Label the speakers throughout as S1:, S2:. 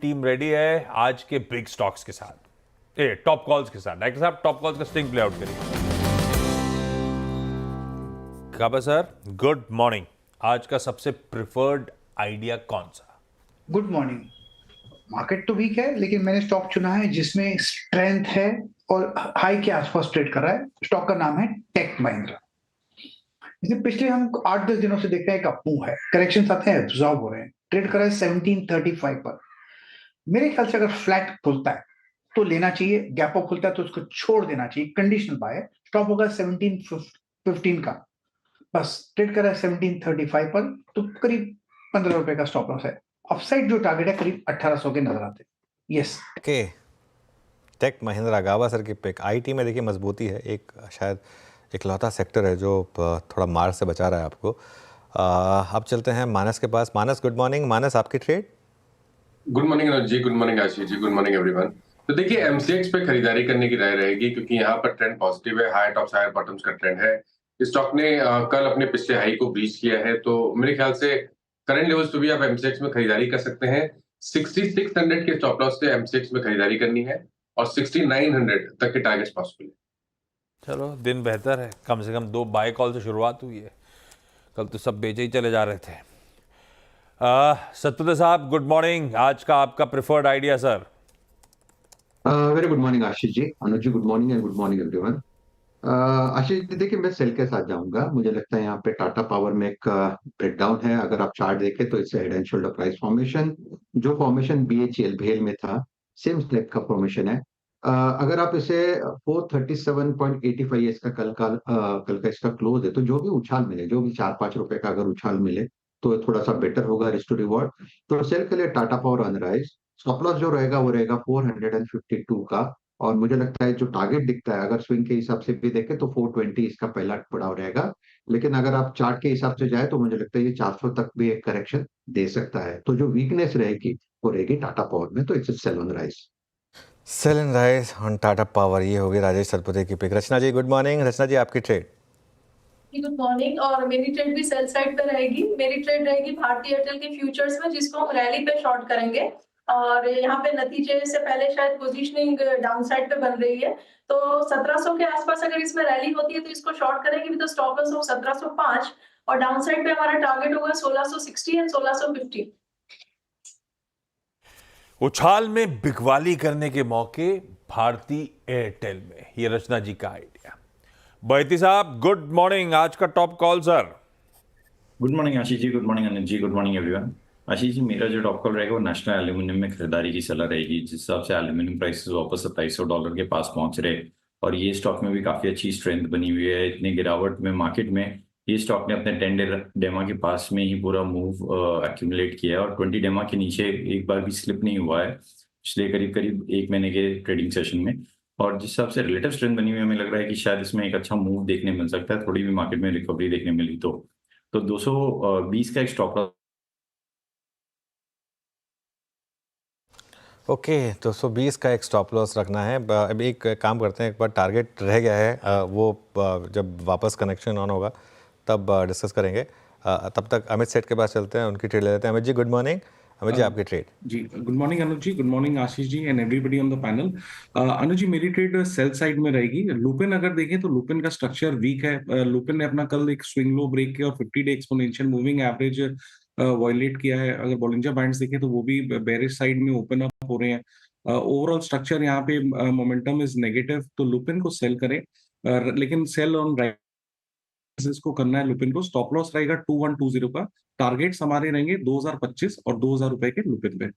S1: Team ready है आज के बिग स्टॉक्स के साथ, टॉप कॉल्स के साथ। डायरेक्टर साहब, टॉप कॉल्स का स्टिंग प्ले आउट करिए। काबा सर, गुड मॉर्निंग। आज का सबसे प्रिफर्ड आइडिया कौन सा?
S2: Good morning. मार्केट तो वीक है, लेकिन मैंने स्टॉक चुना है जिसमें स्ट्रेंथ है और हाई के आसपास ट्रेड कर रहा है। स्टॉक का नाम है टेक महिंद्रा। इसे पिछले हम 8-10 दिनों से देख रहे हैं एक अपमूव है, करेक्शन आते हैं, एब्जॉर्ब हो रहे हैं। ट्रेड कर रहा है 1735 पर। मेरे ख्याल से अगर फ्लैट खुलता है तो लेना चाहिए, गैप अप खुलता है तो उसको छोड़ देना चाहिए। कंडीशनल बाय है। स्टॉप होगा 1715 का। बस ट्रेड कर रहा है 1735 पर, तो करीब 15 रुपए का स्टॉप लॉस है। अपसाइड जो टारगेट है करीब 1800 के नजर आते हैं। यस
S3: के टेक महिंद्रा, गावा सर की पिक। आईटी में देखिए मजबूती है, एक शायद इकलौता सेक्टर है जो थोड़ा मार से बचा रहा है आपको। अब चलते हैं मानस के पास। मानस, गुड मॉर्निंग। मानस, आपकी trade?
S4: Good morning Anuj ji, good morning Ashish ji, good morning everyone. तो देखिए एमसीएक्स पे खरीदारी करने की राय रहेगी क्योंकि यहाँ पर ट्रेंड पॉजिटिव है, हाई टॉप्स हायर बॉटम्स का ट्रेंड है। स्टॉक ने कल अपने पिछले हाई को ब्रीच किया है, तो मेरे ख्याल से करंट लेवल्स पे भी आप एमसीएक्स में खरीदारी कर सकते हैं। 6600 के स्टॉप लॉस से एमसीएक्स में खरीदारी करनी है और 6900 तक के टारगेट्स पॉसिबल है।
S1: चलो, दिन बेहतर है, कम से कम 2 बाय कॉल से शुरुआत हुई है। कल तो सब बेचे ही चले जा रहे थे। सत्यदेव साहब, गुड मॉर्निंग। आज का आपका preferred idea sir?
S5: Very good morning Ashish ji, Anuj ji, good morning and good morning everyone. Ashish ji, देखिए मैं सेल के साथ जाऊंगा। मुझे लगता है यहाँ पे टाटा पावर में एक ब्रेकडाउन है। अगर आप चार्ट देखें तो इससे head and shoulder price formation, जो फॉर्मेशन बीएचईएल भेल में था, सेम स्टेप का फॉर्मेशन है। अगर आप इसे 437.85 इसका कल का इसका क्लोज है, तो जो भी उछाल मिले, जो भी 4-5 रुपए का अगर उछाल मिले तो थोड़ा सा बेटर होगा रिस्क टू रिवॉर्ड। तो सेल के लिए टाटा पावर अनराइज। स्टॉप लॉस जो रहेगा वो रहेगा 452 का। और मुझे लगता है जो टारगेट दिखता है, अगर स्विंग के हिसाब से भी देखें तो 420 इसका पहला पड़ाव रहेगा। लेकिन अगर आप चार्ट के हिसाब से जाए तो मुझे लगता है ये 400 तक भी एक करेक्शन दे सकता है। तो जो वीकनेस रहेगी वो रहेगी टाटा पावर में, तो it's sell on rise.
S3: Sell and rise on Tata Power, ये होगी राजेश सरपते की pick. Rachna ji, good morning. Rachna ji, आपकी ट्रेड?
S6: Good morning. और मेरी ट्रेड भी सेल साइड पे रहेगी। मेरी ट्रेड रहेगी भारतीय एयरटेल के फ्यूचर्स में, जिसको हम रैली पे शॉर्ट करेंगे। और यहाँ पे नतीजे से पहले शायद पोजीशनिंग डाउन साइड पे बन रही है, तो 1700 के आसपास अगर इसमें रैली होती है तो इसको शॉर्ट करेंगे विद स्टॉप लॉस ऑफ 1705। और डाउन साइड पे हमारा टारगेट होगा 1660 एंड 1650।
S1: उछाल में बिकवाली करने के मौके भारतीय एयरटेल में, ये रचना जी का आइडिया। बैती साहब, गुड मॉर्निंग। आज का top call sir?
S7: Good morning Ashish ji, good morning Anuj ji, good morning everyone. Ashish ji, मेरा जो टॉप कॉल रहेगा वो नेशनल एल्यूमिनियम में खरीदारी की सलाह रहेगी। जिस हिसाब से एल्यूमिनियम प्राइसेस वापस $2700 के पास पहुंच रहे, और ये स्टॉक में भी काफी अच्छी स्ट्रेंथ बनी हुई है। इतने गिरावट में मार्केट में ये स्टॉक ने अपने 10 डेमा के पास में ही पूरा मूव एक्यूमुलेट किया है, और 20 डेमा के नीचे एक बार भी स्लिप नहीं हुआ है पिछले करीब करीब 1 महीने के ट्रेडिंग सेशन में। और जिस हिसाब से रिलेटिव स्ट्रेंथ बनी हुई है, हमें लग रहा है कि शायद इसमें एक अच्छा मूव देखने मिल सकता है, थोड़ी भी मार्केट में रिकवरी देखने मिली तो 220 का एक स्टॉप लॉस।
S3: ओके, 220 का एक स्टॉप लॉस रखना है। अब एक काम करते हैं, एक बार टारगेट रह गया है वो जब वापस कनेक्शन ऑन होगा तब डिस्कस करेंगे। तब तक अमित सेठ के पास चलते हैं, उनकी ट्रेड ले लेते हैं। Amit ji, good morning. अमित जी, आपकी ट्रेड?
S8: जी, good morning Anuj ji, good morning Ashish ji and everybody on the panel. Anuj ji, मेरी ट्रेड सेल साइड में रहेगी। लुपिन अगर देखें तो लुपिन का स्ट्रक्चर वीक है। लुपिन ने अपना कल एक स्विंग लो ब्रेक किया और 50 day exponential moving average violate किया है। अगर बॉलिंजर बैंड्स देखें तो वो भी बेरिश साइड में ओपन अप हो रहे हैं। ओवरऑल स्ट्रक्चर यहाँ पे मोमेंटम इज नेगेटिव, तो लुपिन को सेल करें। लेकिन सेल ऑन राइट को करना है। लुपिन को स्टॉप लॉस रहेगा 2120 का। टारगेट्स हमारे रहेंगे 2025 और 2000 रुपए के लुपिन पे।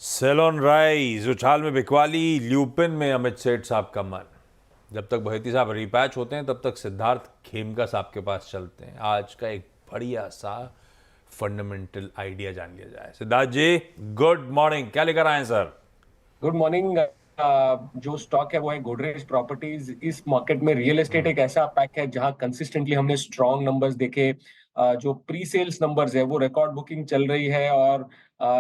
S1: सेल ऑन राइज, उछाल में बिकवाली, ल्यूपिन में अमित सेठ साहब का मन। जब तक बहेती साहब रिपैच होते हैं तब तक सिद्धार्थ खेमका साहब के पास चलते हैं। आज का एक बढ़िया सा फंडामेंटल आइडिया जान लिया जाए। सिद्धार्थ जी, गुड मॉर्निंग। क्या लेकर आए सर?
S9: Good morning. जो स्टॉक है वो है गोदरेज प्रॉपर्टीज। इस मार्केट में रियल एस्टेट एक ऐसा पैक है जहां कंसिस्टेंटली हमने स्ट्रॉन्ग नंबर्स देखे। जो प्री सेल्स नंबर्स है वो रिकॉर्ड बुकिंग चल रही है, और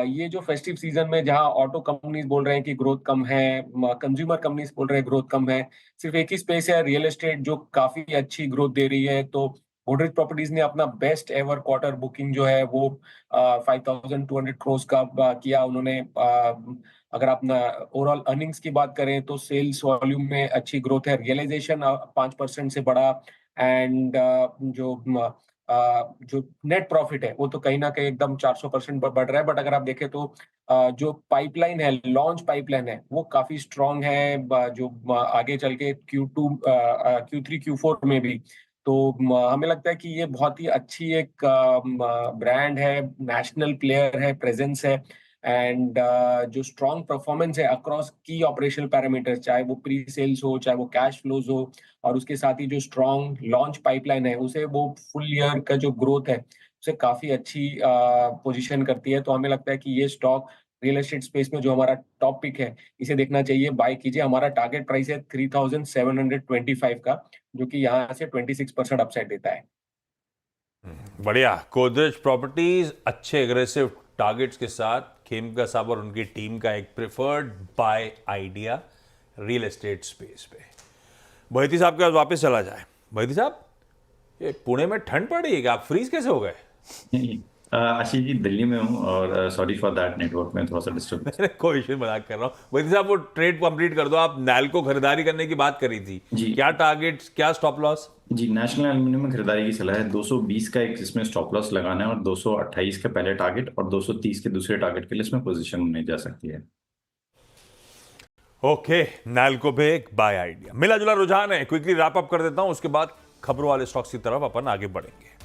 S9: ये जो फेस्टिव सीजन में जहां ऑटो कंपनीज बोल रहे हैं कि ग्रोथ कम है, कंज्यूमर कंपनीज बोल रहे हैं ग्रोथ कम है, सिर्फ एक ही स्पेस है रियल एस्टेट जो काफी अच्छी ग्रोथ दे रही है। तो गोदरेज प्रॉपर्टीज ने अपना बेस्ट एवर क्वार्टर बुकिंग जो है वो 5,200 crores का किया उन्होंने। अगर आप ओवरऑल अर्निंग्स की बात करें तो सेल्स वॉल्यूम में अच्छी ग्रोथ है, रियलाइजेशन 5% से बढ़ा, एंड जो नेट प्रॉफिट है वो तो कहीं ना कहीं एकदम 400% बढ़ रहा है। बट अगर आप देखें तो जो पाइपलाइन है, लॉन्च पाइपलाइन है, वो काफी स्ट्रांग है, जो आगे चल के Q2 Q3 Q4 में भी। तो हमें लगता है कि ये बहुत ही अच्छी एक ब्रांड है, नेशनल प्लेयर है, प्रेजेंस है, एंड जो स्ट्रॉन्ग परफॉर्मेंस है अक्रॉस की ऑपरेशनल पैरामीटर्स, चाहे वो प्री सेल्स हो, चाहे वो कैश फ्लोज हो, और उसके साथ ही जो स्ट्रॉन्ग लॉन्च पाइपलाइन है उसे वो फुल ईयर का जो ग्रोथ है उसे काफी अच्छी पोजीशन करती है। तो हमें लगता है कि ये स्टॉक रियल एस्टेट स्पेस में जो हमारा टॉप पिक है, इसे देखना चाहिए, बाय कीजिए। हमारा टारगेट प्राइस है 3,725 का, जो कि यहाँ से 26% अपसाइड देता है।
S1: बढ़िया। गोदरेज प्रॉपर्टीज अच्छे एग्रेसिव टारगेट्स के साथ खेमका साहब और उनकी टीम का एक preferred bye idea real estate space पे। मोहिती साहब के पास वापस चला जाए। मोहिती साहब, ये पुणे में ठंड पड़ रही है क्या? आप फ्रीज कैसे हो गए?
S7: आशीष जी, दिल्ली में हूँ और सॉरी फॉर दैट, नेटवर्क में थोड़ा सा डिस्टर्ब।
S1: कोई इशू, मजाक कर रहा हूँ। मोहिती साहब, वो ट्रेड कंप्लीट कर दो। आप नैल्को खरीदारी करने की बात करी थी
S7: जी।
S1: क्या टारगेट्स, क्या स्टॉप लॉस?
S7: जी, नेशनल एल्यूमिनियम में खरीदारी की सलाह है। 220 का एक इसमें स्टॉप लॉस लगाना है और 228 का पहले टारगेट और 230 के दूसरे टारगेट के लिए इसमें पोजीशन नहीं जा सकती है।
S1: ओके, नैल्को पे एक बाय आइडिया। मिला जुला रुझान है, क्विकली रैप अप कर देता हूं, उसके बाद खबरों वाले स्टॉक्स की तरफ अपन आगे बढ़ेंगे।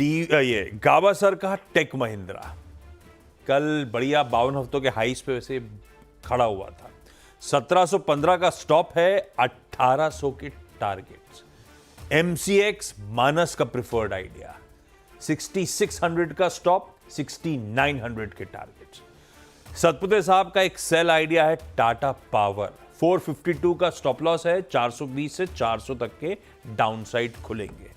S1: ये गावासर का टेक महिंद्रा कल बढ़िया 52 हफ्तों के हाईस पे वैसे खड़ा हुआ था। 1715 का स्टॉप है, 1800 के टारगेट्स। MCX मानस का प्रिफर्ड आइडिया, 6600 का स्टॉप, 6900 के टारगेट्स। सतपुते साहब का एक सेल आइडिया है टाटा पावर, 452 का स्टॉप लॉस है, 420 से 400 तक के डाउनसाइड खुलेंगे।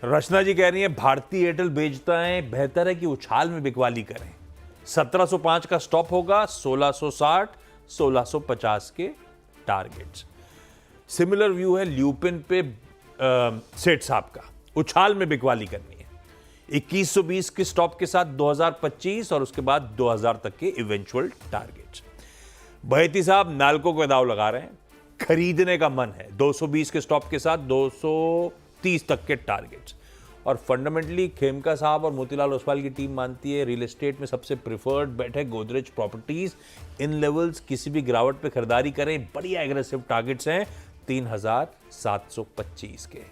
S1: रचना जी कह रही है भारतीय एयरटेल बेचता है, बेहतर है कि उछाल में बिकवाली करें। 1705 का स्टॉप होगा, 1660 1650 के टारगेट्स। सिमिलर व्यू है ल्यूपिन पे सेठ साहब का, उछाल में बिकवाली करनी है। 2120 के स्टॉप के साथ 2025 और उसके बाद 2000 तक के इवेंचुअल टारगेट्स। बहेती साहब नालको को दाव लगा रहे हैं, खरीदने का मन है। 220 के स्टॉप के साथ 230 तक के टारगेट्स। और फंडामेंटली खेमका साहब और मोतीलाल ओसवाल की टीम मानती है रियल एस्टेट में सबसे प्रिफर्ड बेट है गोदरेज प्रॉपर्टीज। इन लेवल्स किसी भी गिरावट पे खरीदारी करें, बढ़िया एग्रेसिव टारगेट्स हैं 3725 के।